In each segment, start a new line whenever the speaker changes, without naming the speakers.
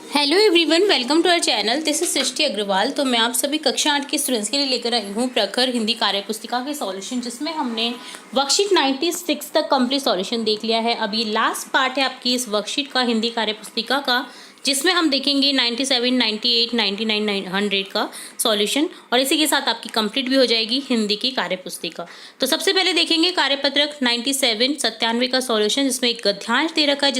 Hello everyone, welcome to our channel. This is Srishti Agarwal. तो मैं आप सभी कक्षा 8 के स्टूडेंट्स के लिए लेकर आई हूँ प्रखर हिंदी कार्य पुस्तिका के सॉल्यूशन, जिसमें हमने वर्कशीट 96 तक कंप्लीट सॉल्यूशन देख लिया है। अब ये लास्ट पार्ट है आपकी इस वर्कशीट का हिंदी कार्य पुस्तिका का, जिसमें हम देखेंगे 97, 98, 99, 100 का सॉल्यूशन, और इसी के साथ आपकी कंप्लीट भी हो जाएगी हिंदी की कार्य पुस्तिका। तो सबसे पहले देखेंगे कार्यपत्रक 97 97 का सॉल्यूशन, जिसमें एक गद्यांश दे रखा है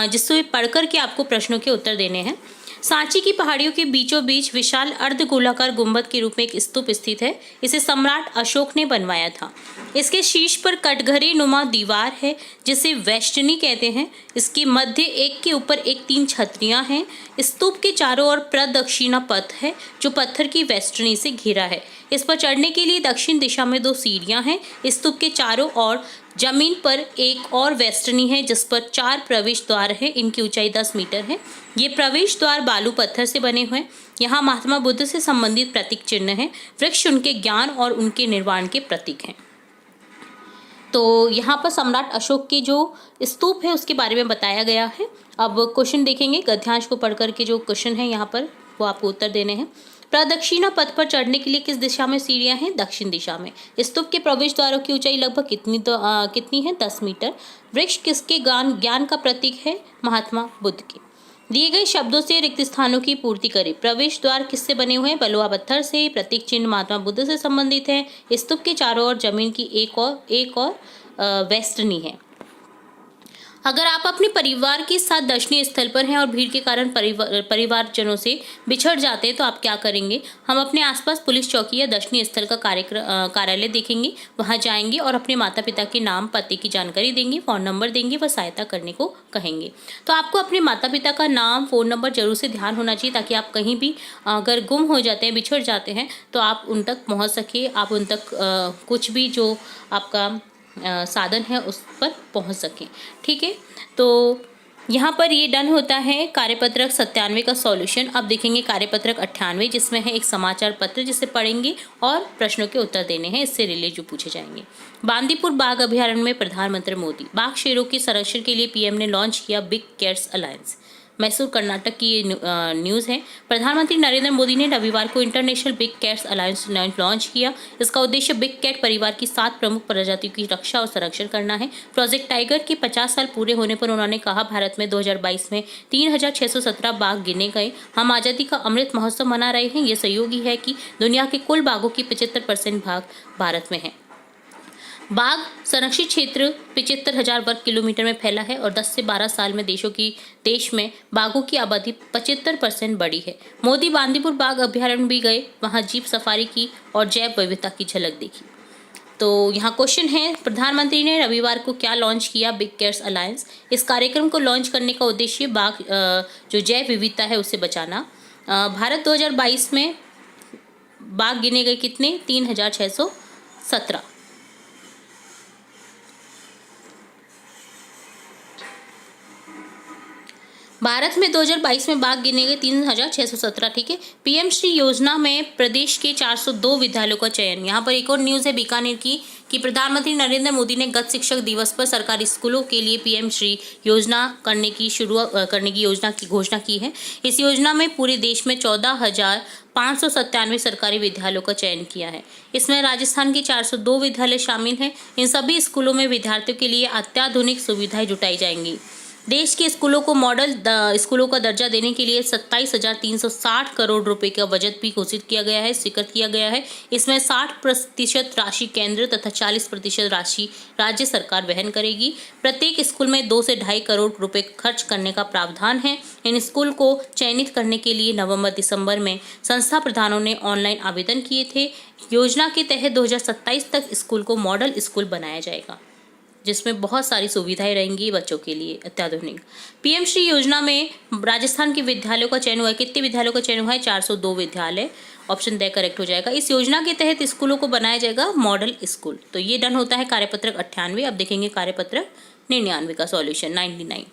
जिससे पढ़कर के आपको प्रश्नों के उत्तर देने हैं। सांची की पहाड़ियों के बीचों बीच विशाल अर्धगोलाकार गुंबद के रूप में एक स्तूप स्थित है। इसे सम्राट अशोक ने बनवाया था। इसके शीर्ष पर कटघरे नुमा दीवार है, जिसे वेष्टनी कहते हैं। इसके मध्य एक के ऊपर एक 3 छतरियां हैं। स्तूप के चारों ओर प्रदक्षिणा पथ है, जो पत्थर की वेष्टनी से घिरा है। इस पर चढ़ने के लिए दक्षिण दिशा में 2 सीढ़ियां हैं। स्तूप के चारों ओर जमीन पर एक और वेष्टनी है, जिस पर 4 प्रवेश द्वार है। इनकी ऊंचाई 10 मीटर है। ये प्रवेश द्वार बालू पत्थर से बने हुए हैं। यहाँ महात्मा बुद्ध से संबंधित प्रतीक चिन्ह है। वृक्ष उनके ज्ञान और उनके निर्वाण के प्रतीक हैं। तो यहाँ पर सम्राट अशोक की जो स्तूप है उसके बारे में बताया गया है। अब क्वेश्चन देखेंगे। गद्यांश को पढ़ करके जो क्वेश्चन है यहाँ पर वो आपको उत्तर देने हैं। प्रदक्षिणा पथ पर चढ़ने के लिए किस दिशा में सीढ़ियां हैं? दक्षिण दिशा में। स्तूप के प्रवेश द्वारों की ऊंचाई लगभग कितनी है? 10 मीटर। वृक्ष किसके ज्ञान का प्रतीक है? महात्मा बुद्ध के। दिए गए शब्दों से रिक्त स्थानों की पूर्ति करें। प्रवेश द्वार किससे बने हुए हैं? बलुआ पत्थर से। प्रतीक चिन्ह महात्मा बुद्ध से संबंधित है। स्तूप के चारों ओर जमीन की एक और वेष्टनी है। अगर आप अपने परिवार के साथ दर्शनीय स्थल पर हैं और भीड़ के कारण परिवारजनों से बिछड़ जाते हैं, तो आप क्या करेंगे? हम अपने आसपास पुलिस चौकी या दर्शनीय स्थल का कार्यालय देखेंगे। वहां जाएंगे और अपने माता पिता के नाम पते की जानकारी देंगे, फ़ोन नंबर देंगे व सहायता करने को कहेंगे। तो आपको अपने माता पिता का नाम, फ़ोन नंबर जरूर से ध्यान होना चाहिए, ताकि आप कहीं भी अगर गुम हो जाते हैं, बिछड़ जाते हैं, तो आप उन तक पहुँच सके। आप उन तक कुछ भी जो आपका साधन है उस पर पहुंच सकें। ठीक है, तो यहाँ पर ये डन होता है कार्यपत्रक 97 का सॉल्यूशन। अब देखेंगे कार्यपत्रक 98, जिसमें है एक समाचार पत्र, जिसे पढ़ेंगे और प्रश्नों के उत्तर देने हैं। इससे रिलेटेड जो पूछे जाएंगे। बांदीपुर बाघ अभयारण्य में प्रधानमंत्री मोदी। बाघ शेरों के संरक्षण के लिए पीएम ने लॉन्च किया big cares alliance. Mysore Karnataka की न्यूज़ है। प्रधानमंत्री नरेंद्र मोदी ने रविवार को international big cats alliance launch किया। इसका उद्देश्य बिग कैट परिवार की 7 प्रमुख प्रजातियों की रक्षा और संरक्षण करना है। प्रोजेक्ट टाइगर के 50 साल पूरे होने पर उन्होंने कहा, भारत में 2022 में 3617 बाघ गिने गए। हम आज़ादी का अमृत महोत्सव मना रहे हैं। ये सहयोगी है कि दुनिया के कुल बाघों की 75% भाग भारत में है। बाघ संरक्षित क्षेत्र 75,000 वर्ग किलोमीटर में फैला है और 10 से 12 साल में देश में बाघों की आबादी 75% बढ़ी है। मोदी बांदीपुर बाघ अभयारण्य भी गए, वहां जीप सफारी की और जैव विविधता की झलक देखी। तो यहाँ क्वेश्चन है, प्रधानमंत्री ने रविवार को क्या लॉन्च किया? Big cares alliance. इस कार्यक्रम को लॉन्च करने का उद्देश्य बाघ जो जैव विविधता है उसे बचाना। भारत 2022 में बाघ गिने गए कितने? 3617। भारत में 2022 में बाघ गिने गए 3617। ठीक है। पीएम श्री योजना में प्रदेश के 402 विद्यालयों का चयन। यहाँ पर एक और न्यूज़ है बीकानेर की कि प्रधानमंत्री नरेंद्र मोदी ने गत शिक्षक दिवस पर सरकारी स्कूलों के लिए पीएम श्री योजना करने की योजना की घोषणा की है। इस योजना में पूरे देश में 14,597 सरकारी विद्यालयों का चयन किया है। इसमें राजस्थान के 402 विद्यालय शामिल हैं। इन सभी स्कूलों में विद्यार्थियों के लिए अत्याधुनिक सुविधाएं जुटाई जाएंगी। देश के स्कूलों को मॉडल स्कूलों का दर्जा देने के लिए 27,360 करोड़ रुपए का बजट भी घोषित किया गया है, स्वीकृत किया गया है। इसमें 60% राशि केंद्र तथा 40% राशि राज्य सरकार वहन करेगी। प्रत्येक स्कूल में 2 से 2.5 करोड़ रुपए खर्च करने का प्रावधान है। इन स्कूल को चयनित करने के लिए नवंबर-दिसंबर में संस्था प्रधानों ने ऑनलाइन आवेदन किए थे। योजना के तहत 2027 तक स्कूल को मॉडल स्कूल बनाया जाएगा, जिसमें बहुत सारी सुविधाएं रहेंगी बच्चों के लिए अत्याधुनिक। पीएम श्री योजना में राजस्थान के विद्यालयों का चयन हुआ है। कितने विद्यालयों का चयन हुआ है? 402 विद्यालय। ऑप्शन द करेक्ट हो जाएगा। इस योजना के तहत स्कूलों को बनाया जाएगा मॉडल स्कूल। तो ये डन होता है कार्यपत्रक 98। अब देखेंगे कार्यपत्रक 99 का सॉल्यूशन 99।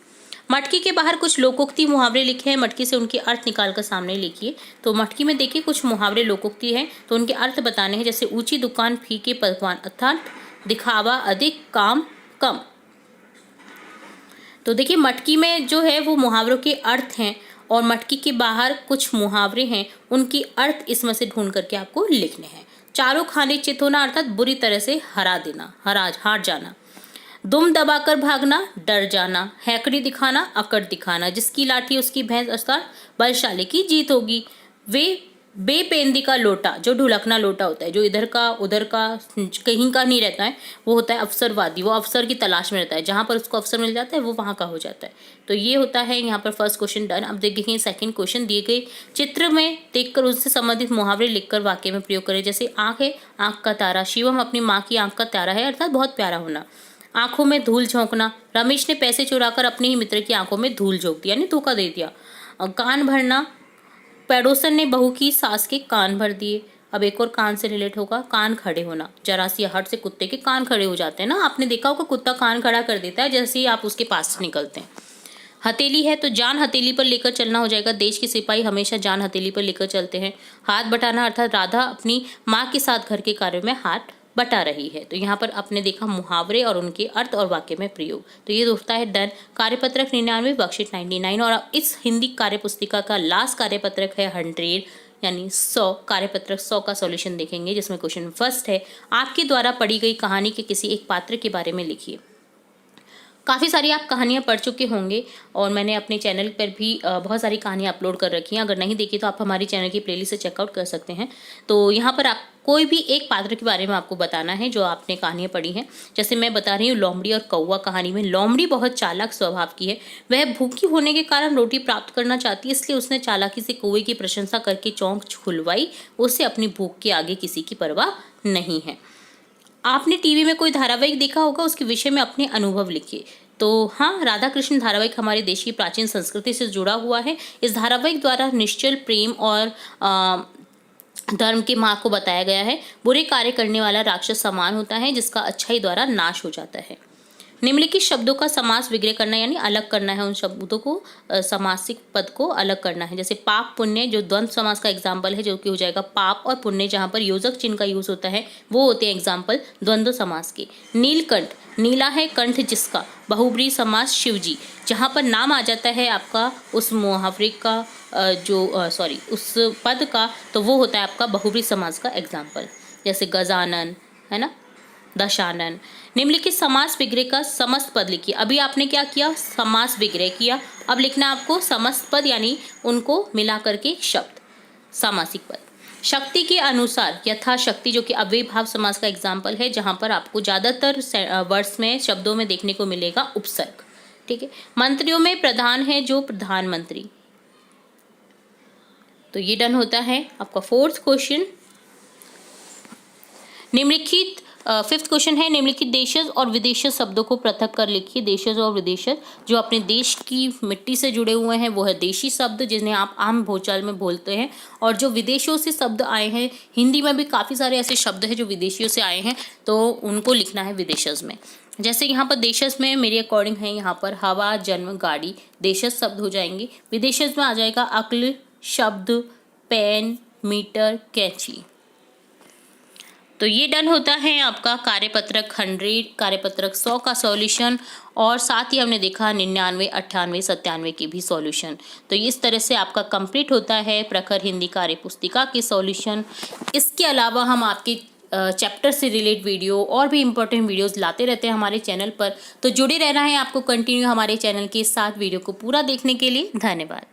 मटकी के बाहर कुछ लोकोक्ति मुहावरे लिखे हैं। मटकी से उनके अर्थ निकाल कर सामने लिखिए। तो मटकी में देखिए कुछ मुहावरे लोकोक्ति हैं, तो उनके अर्थ बताने हैं। जैसे ऊंची दुकान फीके पकवान, अर्थात दिखावा अधिक काम कम। तो देखिए मटकी में जो है वो मुहावरों के अर्थ हैं। और मटकी के बाहर कुछ मुहावरे हैं, उनकी अर्थ इसमें से ढूंढ करके आपको लिखने हैं। चारों खाने चित होना अर्थात बुरी तरह से हार जाना। दुम दबाकर भागना, डर जाना। हैकड़ी दिखाना, अकड़ दिखाना। जिसकी लाठी उसकी भैंस अर्थात बलशाली की जीत होगी। वे बेपेंदी का लोटा, जो ढुलकना लोटा होता है, जो इधर का उधर का कहीं का नहीं रहता है, वो होता है अवसरवादी। वो अवसर की तलाश में रहता है, जहां पर उसको अवसर मिल जाता है वो वहां का हो जाता है। तो ये होता है यहाँ पर फर्स्ट क्वेश्चन डन। अब देखिए सेकंड क्वेश्चन, दिए गए चित्र में देखकर उससे संबंधित मुहावरे लिखकर वाक्य में प्रयोग करें। जैसे आंख है, आंख का तारा। शिवम अपनी माँ की आंख का तारा है अर्थात बहुत प्यारा होना। आंखों में धूल झोंकना, रमेश ने पैसे चुराकर अपने ही मित्र की आंखों में धूल झोंक दिया, यानी धोखा दे दिया। कान भरना, पड़ोसन ने बहू की सास के कान भर दिए। अब एक और कान से रिलेट होगा, कान खड़े होना। जरा सी हट से कुत्ते के कान खड़े हो जाते हैं ना, आपने देखा होगा कुत्ता कान खड़ा कर देता है जैसे ही आप उसके पास से निकलते हैं। हथेली है तो जान हथेली पर लेकर चलना हो जाएगा। देश के सिपाही हमेशा जान हथेली पर लेकर चलते हैं। हाथ बटाना अर्थात राधा अपनी माँ के साथ घर के कार्य में हाथ बटा रही है। तो यहाँ पर आपने देखा मुहावरे और उनके अर्थ और वाक्य में प्रयोग। तो ये होता है डन। कार्यपत्रक 99, वर्कशीट 99। और इस हिंदी कार्यपुस्तिका का लास्ट कार्यपत्रक है 100 यानी 100। कार्यपत्रक 100 का सॉल्यूशन देखेंगे, जिसमें क्वेश्चन फर्स्ट है, आपके द्वारा पढ़ी गई कहानी के किसी एक पात्र के बारे में लिखिए। काफ़ी सारी आप कहानियाँ पढ़ चुके होंगे और मैंने अपने चैनल पर भी बहुत सारी कहानियाँ अपलोड कर रखी हैं। अगर नहीं देखी तो आप हमारी चैनल की प्लेलिस्ट से चेकआउट कर सकते हैं। तो यहाँ पर आप कोई भी एक पात्र के बारे में आपको बताना है जो आपने कहानियाँ पढ़ी हैं। जैसे मैं बता रही हूँ लोमड़ी और कौवा कहानी में। लोमड़ी बहुत चालाक स्वभाव की है। वह भूखी होने के कारण रोटी प्राप्त करना चाहती है, इसलिए उसने चालाकी से कौवे की प्रशंसा करके चौंक खुलवाई। उसे अपनी भूख के आगे किसी की परवाह नहीं है। आपने टीवी में कोई धारावाहिक देखा होगा, उसके विषय में अपने अनुभव लिखिए। तो हाँ, राधा कृष्ण धारावाहिक हमारे देश की प्राचीन संस्कृति से जुड़ा हुआ है। इस धारावाहिक द्वारा निश्चल प्रेम और धर्म के मार्ग को बताया गया है। बुरे कार्य करने वाला राक्षस समान होता है जिसका अच्छाई द्वारा नाश हो जाता है। निम्नलिखित शब्दों का समास विग्रह करना यानी अलग करना है। उन शब्दों को समासिक पद को अलग करना है। जैसे पाप पुण्य, जो द्वंद्व समास का एग्जाम्पल है, जो कि हो जाएगा पाप और पुण्य, जहाँ पर योजक चिन्ह का यूज होता है, वो होते हैं एग्जाम्पल द्वंद्व समास के। नीलकंठ, नीला है कंठ जिसका, बहुब्रीहि समास शिवजी। जहाँ पर नाम आ जाता है आपका उस मुहावरे का उस पद का, तो वो होता है आपका बहुब्रीहि समास का एग्जाम्पल। जैसे गजानन है ना, दशानन। निम्नलिखित समास विग्रह का समस्त पद लिखिए। अभी आपने क्या किया, समास विग्रह किया। अब लिखना आपको समस्त पद यानी उनको मिला करके एक शब्द, सामासिक पद। शक्ति के अनुसार, यथाशक्ति, जो कि अव्ययी भाव समास का एग्जाम्पल है, जहां पर आपको ज्यादातर वर्ड्स में शब्दों में देखने को मिलेगा उपसर्ग। ठीक है। मंत्रियों में प्रधान है जो प्रधानमंत्री। तो ये डन होता है आपका फोर्थ क्वेश्चन। निम्नलिखित फिफ्थ क्वेश्चन है, निम्नलिखित देशज और विदेशज शब्दों को पृथक कर लिखिए। देशज और विदेशज जो अपने देश की मिट्टी से जुड़े हुए हैं वो है देशी शब्द, जिन्हें आप आम बोलचाल में बोलते हैं। और जो विदेशों से शब्द आए हैं, हिंदी में भी काफ़ी सारे ऐसे शब्द हैं जो विदेशियों से आए हैं, तो उनको लिखना है विदेशज में। जैसे यहाँ पर देशज में मेरे अकॉर्डिंग है यहाँ पर हवा, जन्म, गाड़ी, देशज शब्द हो जाएंगे। विदेशज में आ जाएगा अक्ल शब्द, पेन, मीटर, कैंची। तो ये डन होता है आपका कार्यपत्रक 100, कार्यपत्रक 100 का सॉल्यूशन। और साथ ही हमने देखा 99, 98, 97 की भी सॉल्यूशन। तो इस तरह से आपका कंप्लीट होता है प्रखर हिंदी कार्यपुस्तिका के सॉल्यूशन। इसके अलावा हम आपके चैप्टर से रिलेटेड वीडियो और भी इंपॉर्टेंट वीडियोस लाते रहते हैं हमारे चैनल पर। तो जुड़े रहना है आपको कंटिन्यू हमारे चैनल के साथ। वीडियो को पूरा देखने के लिए धन्यवाद।